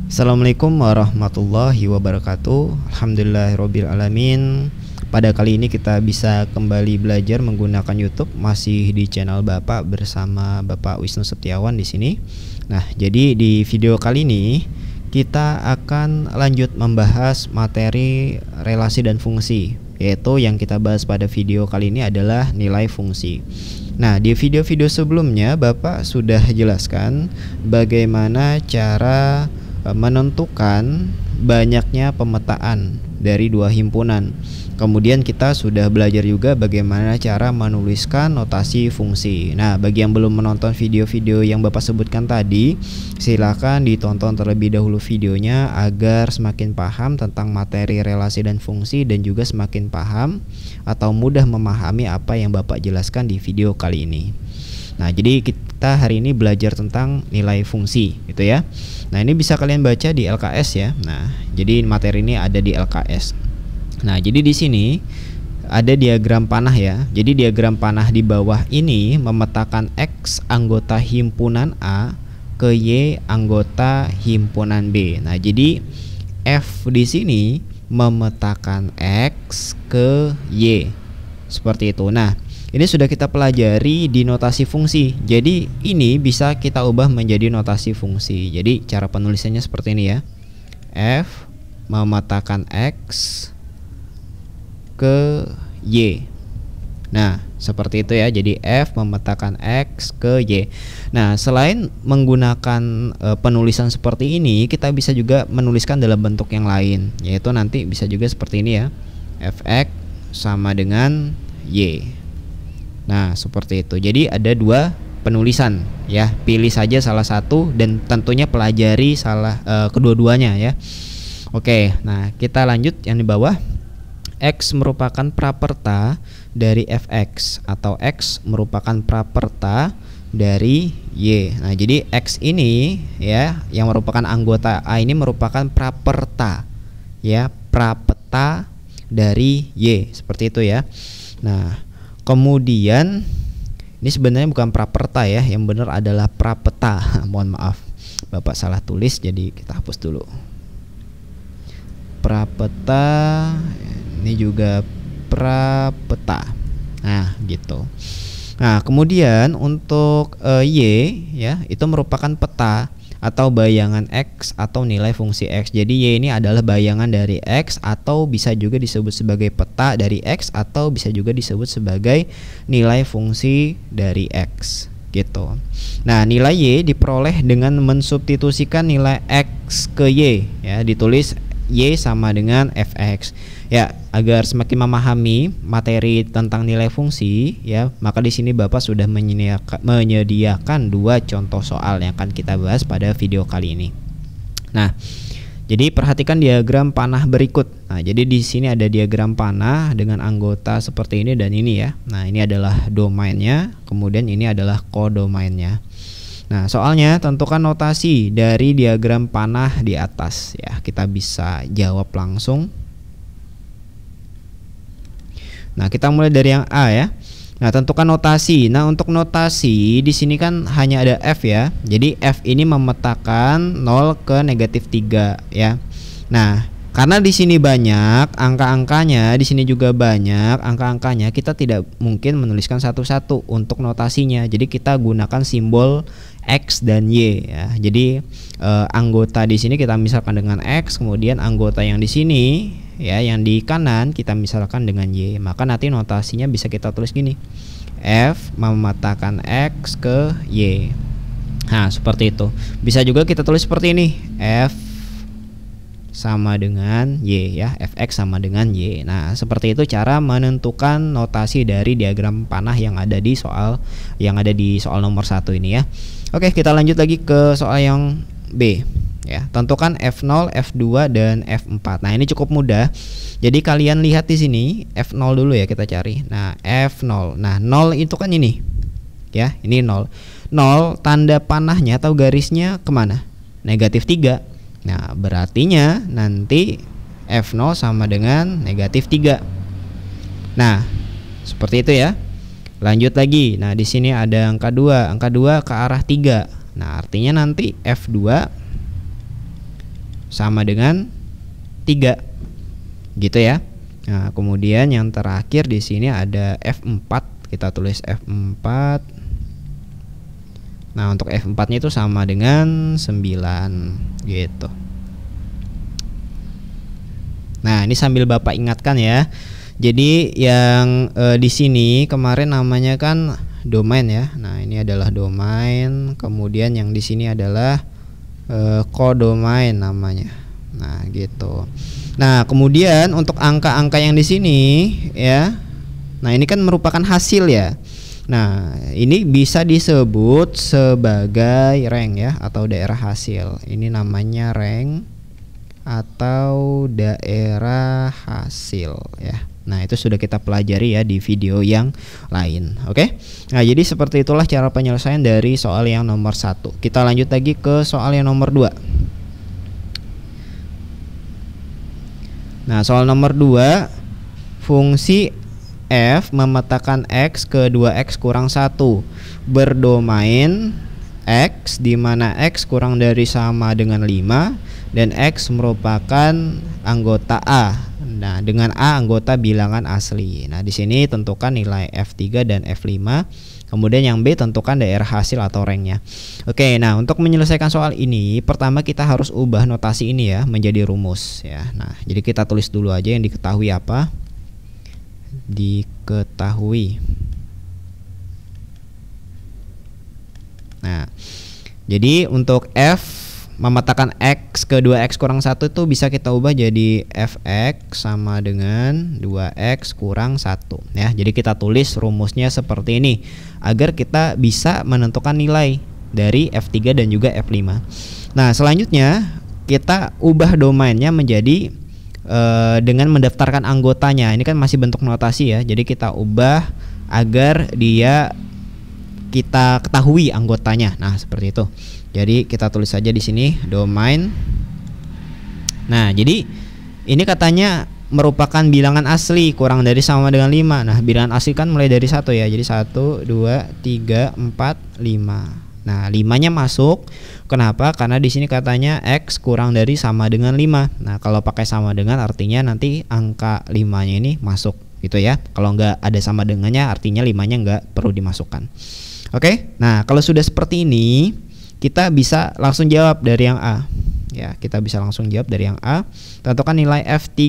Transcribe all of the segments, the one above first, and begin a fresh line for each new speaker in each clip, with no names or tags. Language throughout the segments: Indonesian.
Assalamualaikum warahmatullahi wabarakatuh. Alhamdulillahirabbil alamin. Pada kali ini kita bisa kembali belajar menggunakan YouTube, masih di channel Bapak bersama Bapak Wisnu Setiawan di sini. Nah, jadi di video kali ini kita akan lanjut membahas materi relasi dan fungsi, yaitu yang kita bahas pada video kali ini adalah nilai fungsi. Nah, di video-video sebelumnya Bapak sudah jelaskan bagaimana cara menentukan banyaknya pemetaan dari dua himpunan. Kemudian kita sudah belajar juga bagaimana cara menuliskan notasi fungsi. Nah, bagi yang belum menonton video-video yang Bapak sebutkan tadi, silakan ditonton terlebih dahulu videonya agar semakin paham tentang materi relasi dan fungsi, dan juga semakin paham atau mudah memahami apa yang Bapak jelaskan di video kali ini. Nah, jadi kita hari ini belajar tentang nilai fungsi, gitu ya. Nah, ini bisa kalian baca di LKS ya. Nah, jadi materi ini ada di LKS. Nah, jadi di sini ada diagram panah ya. Jadi diagram panah di bawah ini memetakan X anggota himpunan A ke Y anggota himpunan B. Nah, jadi F di sini memetakan X ke Y. Seperti itu. Nah, ini sudah kita pelajari di notasi fungsi. Jadi ini bisa kita ubah menjadi notasi fungsi. Jadi cara penulisannya seperti ini ya. F memetakan X ke Y. Nah, seperti itu ya. Jadi F memetakan X ke Y. Nah, selain menggunakan penulisan seperti ini, kita bisa juga menuliskan dalam bentuk yang lain, yaitu nanti bisa juga seperti ini ya. Fx sama dengan Y. Nah, seperti itu. Jadi ada dua penulisan ya. Pilih saja salah satu dan tentunya pelajari kedua-duanya ya. Oke, nah kita lanjut yang di bawah. X merupakan praperta dari Fx atau X merupakan praperta dari Y. Nah, jadi X ini ya yang merupakan anggota A ini merupakan praperta ya, prapeta dari Y. Seperti itu ya. Nah, kemudian ini sebenarnya bukan praperta ya, yang benar adalah prapeta. Mohon maaf, Bapak salah tulis, jadi kita hapus dulu. Prapeta, ini juga prapeta. Nah, gitu. Nah, kemudian untuk Y ya, itu merupakan peta atau bayangan X atau nilai fungsi X. Jadi Y ini adalah bayangan dari X, atau bisa juga disebut sebagai peta dari X, atau bisa juga disebut sebagai nilai fungsi dari X gitu. Nah, nilai Y diperoleh dengan mensubstitusikan nilai X ke Y ya, ditulis Y sama dengan Fx. Ya, agar semakin memahami materi tentang nilai fungsi ya, maka di sini Bapak sudah menyediakan dua contoh soal yang akan kita bahas pada video kali ini. Nah, jadi perhatikan diagram panah berikut. Nah, jadi di sini ada diagram panah dengan anggota seperti ini dan ini ya. Nah, ini adalah domainnya, kemudian ini adalah kodomainnya. Nah, soalnya tentukan notasi dari diagram panah di atas ya. Kita bisa jawab langsung. Nah, kita mulai dari yang A ya. Nah, tentukan notasi. Nah, untuk notasi di sini kan hanya ada F ya. Jadi F ini memetakan 0 ke -3 ya. Nah, karena di sini banyak angka-angkanya, di sini juga banyak angka-angkanya, kita tidak mungkin menuliskan satu-satu untuk notasinya. Jadi kita gunakan simbol X dan Y ya. Jadi anggota di sini kita misalkan dengan X, kemudian anggota yang di sini ya, yang di kanan kita misalkan dengan Y. Maka nanti notasinya bisa kita tulis gini. F memetakan X ke Y. Nah, seperti itu. Bisa juga kita tulis seperti ini. F sama dengan Y ya, Fx sama dengan Y. Nah, seperti itu cara menentukan notasi dari diagram panah yang ada di soal nomor 1 ini ya. Oke, kita lanjut lagi ke soal yang B ya. Tentukan F0, F2 dan F4. Nah, ini cukup mudah. Jadi kalian lihat di sini F0 dulu ya, kita cari. Nah, F0. Nah, 0 itu kan ini. Ya, ini 0. 0 tanda panahnya atau garisnya kemana? -3. Nah, berartinya nanti F0 sama dengan -3. Nah, seperti itu ya. Lanjut lagi. Nah, di sini ada angka 2. Angka 2 ke arah 3. Nah, artinya nanti F2 sama dengan 3. Gitu ya. Nah, kemudian yang terakhir di sini ada F4. Kita tulis F4. Nah, untuk F4-nya itu sama dengan 9 gitu. Nah, ini sambil Bapak ingatkan ya. Jadi yang di sini kemarin namanya kan domain ya. Nah, ini adalah domain. Kemudian yang di sini adalah kodomain namanya. Nah, gitu. Nah, kemudian untuk angka-angka yang di sini ya. Nah, ini kan merupakan hasil ya. Nah, ini bisa disebut sebagai rank ya, atau daerah hasil. Ini namanya rank atau daerah hasil ya. Nah, itu sudah kita pelajari ya di video yang lain. Oke. Nah, jadi seperti itulah cara penyelesaian dari soal yang nomor 1. Kita lanjut lagi ke soal yang nomor 2. Nah, soal nomor 2, fungsi f memetakan x ke 2x kurang 1 berdomain x di mana x kurang dari sama dengan 5 dan x merupakan anggota A. Nah, dengan A anggota bilangan asli. Nah, di sini tentukan nilai F3 dan F5. Kemudian yang B tentukan daerah hasil atau ranknya. Oke, nah untuk menyelesaikan soal ini, pertama kita harus ubah notasi ini ya menjadi rumus ya. Nah, jadi kita tulis dulu aja yang diketahui apa. Diketahui. Nah, jadi untuk F memetakan x ke 2x kurang 1 itu bisa kita ubah jadi fx sama dengan 2x kurang 1 ya. Jadi kita tulis rumusnya seperti ini agar kita bisa menentukan nilai dari F3 dan juga F5. Nah, selanjutnya kita ubah domainnya menjadi dengan mendaftarkan anggotanya. Ini kan masih bentuk notasi ya. Jadi kita ubah agar dia kita ketahui anggotanya. Nah, seperti itu. Jadi kita tulis saja di sini domain. Nah, jadi ini katanya merupakan bilangan asli kurang dari sama dengan 5. Nah, bilangan asli kan mulai dari 1 ya. Jadi 1, 2, 3, 4, 5. Nah, 5-nya masuk. Kenapa? Karena di sini katanya x kurang dari sama dengan 5. Nah, kalau pakai sama dengan artinya nanti angka 5-nya ini masuk gitu ya. Kalau nggak ada sama dengannya artinya 5-nya nggak perlu dimasukkan. Oke. Nah, kalau sudah seperti ini, kita bisa langsung jawab dari yang A. Ya, kita bisa langsung jawab dari yang A. Tentukan nilai F3.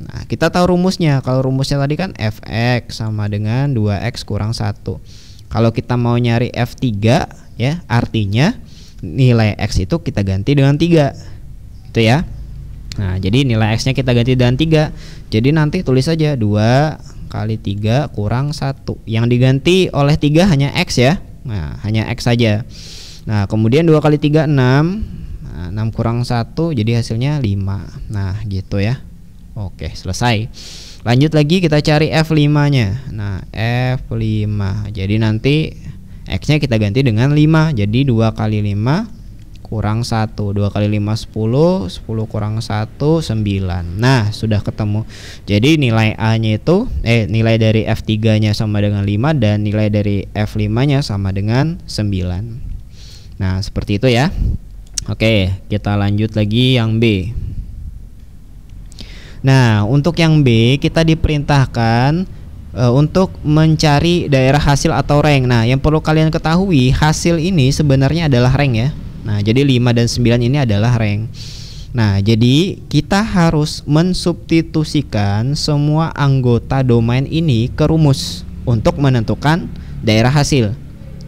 Nah, kita tahu rumusnya. Kalau rumusnya tadi kan Fx sama dengan 2x kurang 1. Kalau kita mau nyari F3 ya, artinya nilai x itu kita ganti dengan 3. Gitu ya. Nah, jadi nilai x-nya kita ganti dengan 3. Jadi nanti tulis saja 2 kali 3 kurang 1. Yang diganti oleh 3 hanya x ya. Nah, hanya x saja. Nah, kemudian 2 kali 3 6. Nah, 6 kurang 1 jadi hasilnya 5. Nah, gitu ya. Oke, selesai. Lanjut lagi kita cari F5-nya. Nah, F5. Jadi nanti x-nya kita ganti dengan 5. Jadi 2 kali 5 kurang 1. 2 kali 5 10. 10 kurang 1 9. Nah, sudah ketemu. Jadi nilai A-nya itu nilai dari F3-nya sama dengan 5 dan nilai dari F5-nya sama dengan 9. Nah, seperti itu ya. Oke, kita lanjut lagi yang B. Nah, untuk yang B kita diperintahkan untuk mencari daerah hasil atau rank. Nah, yang perlu kalian ketahui, hasil ini sebenarnya adalah rank ya. Nah, jadi 5 dan 9 ini adalah rank. Nah, jadi kita harus mensubstitusikan semua anggota domain ini ke rumus untuk menentukan daerah hasil.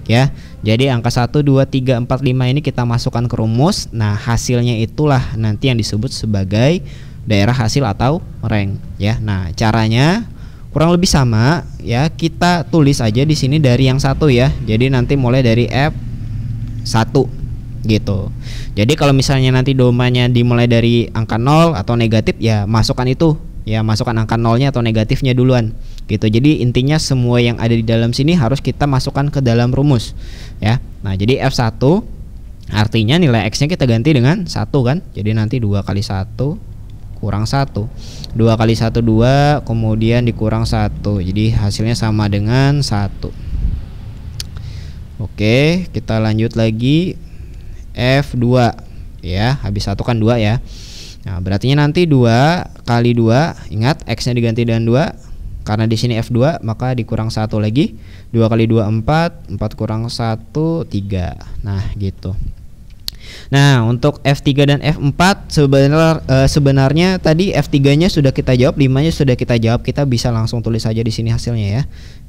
Ya. Jadi angka 1, 2, 3, 4, 5 ini kita masukkan ke rumus. Nah, hasilnya itulah nanti yang disebut sebagai daerah hasil atau rank ya. Nah, caranya kurang lebih sama ya. Kita tulis aja di sini dari yang 1 ya. Jadi nanti mulai dari F1 gitu. Jadi kalau misalnya nanti domainnya dimulai dari angka 0 atau negatif ya masukkan itu. Ya, masukkan angka 0-nya atau negatifnya duluan gitu. Jadi intinya semua yang ada di dalam sini harus kita masukkan ke dalam rumus ya. Nah, jadi F1 artinya nilai x-nya kita ganti dengan 1 kan. Jadi nanti 2 kali 1 kurang 1. 2 kali 1 2, kemudian dikurang 1. Jadi hasilnya sama dengan 1. Oke, kita lanjut lagi F2 ya. Habis 1 kan 2 ya. Nah, berarti nanti 2 kali 2, ingat X-nya diganti dengan 2. Karena di sini F2, maka dikurang 1 lagi. 2 kali 2 4, 4 kurang 1 3. Nah, gitu. Nah, untuk F3 dan F4 sebenarnya tadi F3-nya sudah kita jawab, 5-nya sudah kita jawab. Kita bisa langsung tulis saja di sini hasilnya ya.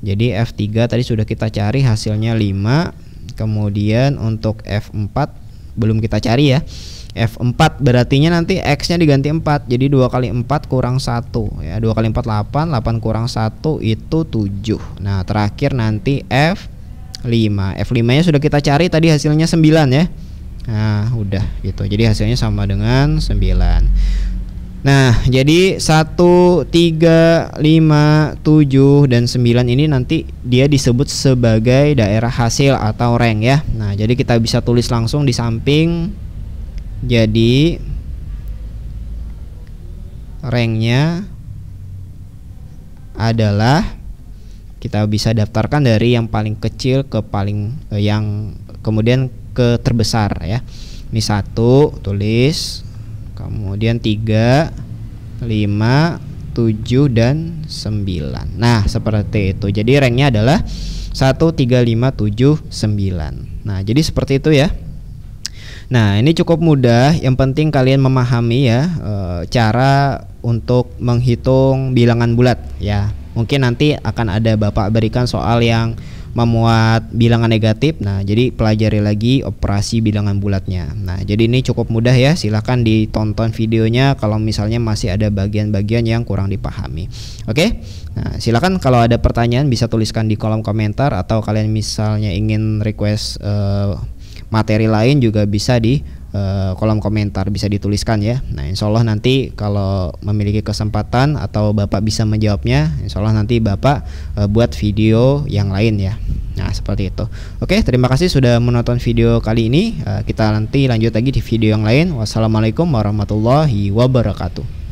Jadi F3 tadi sudah kita cari, hasilnya 5. Kemudian untuk F4 belum kita cari ya. F4 berartinya nanti X-nya diganti 4. Jadi 2 kali 4 kurang 1 ya. 2 kali 4 8, 8 kurang 1 itu 7. Nah, terakhir nanti F5. F5-nya sudah kita cari, tadi hasilnya 9 ya. Nah, udah gitu. Jadi hasilnya sama dengan 9. Nah, jadi 1, 3, 5, 7 dan 9 ini nanti dia disebut sebagai daerah hasil atau rank ya. Nah, jadi kita bisa tulis langsung di samping. Jadi ranknya adalah, kita bisa daftarkan dari yang paling kecil ke paling yang kemudian ke terbesar ya. Ini 1 tulis, kemudian 3, 5, 7 dan 9. Nah, seperti itu. Jadi ranknya adalah 1, 3, 5, 7, 9. Nah, jadi seperti itu ya. Nah, ini cukup mudah. Yang penting kalian memahami ya cara untuk menghitung bilangan bulat ya. Mungkin nanti akan ada Bapak berikan soal yang memuat bilangan negatif. Nah, jadi pelajari lagi operasi bilangan bulatnya. Nah, jadi ini cukup mudah ya. Silahkan ditonton videonya kalau misalnya masih ada bagian-bagian yang kurang dipahami. Oke. Nah, silakan kalau ada pertanyaan bisa tuliskan di kolom komentar, atau kalian misalnya ingin request materi lain juga bisa di kolom komentar, bisa dituliskan ya. Nah, insya Allah nanti kalau memiliki kesempatan atau Bapak bisa menjawabnya, insya Allah nanti Bapak buat video yang lain ya. Nah, seperti itu. Oke, terima kasih sudah menonton video kali ini. Kita nanti lanjut lagi di video yang lain. Wassalamualaikum warahmatullahi wabarakatuh.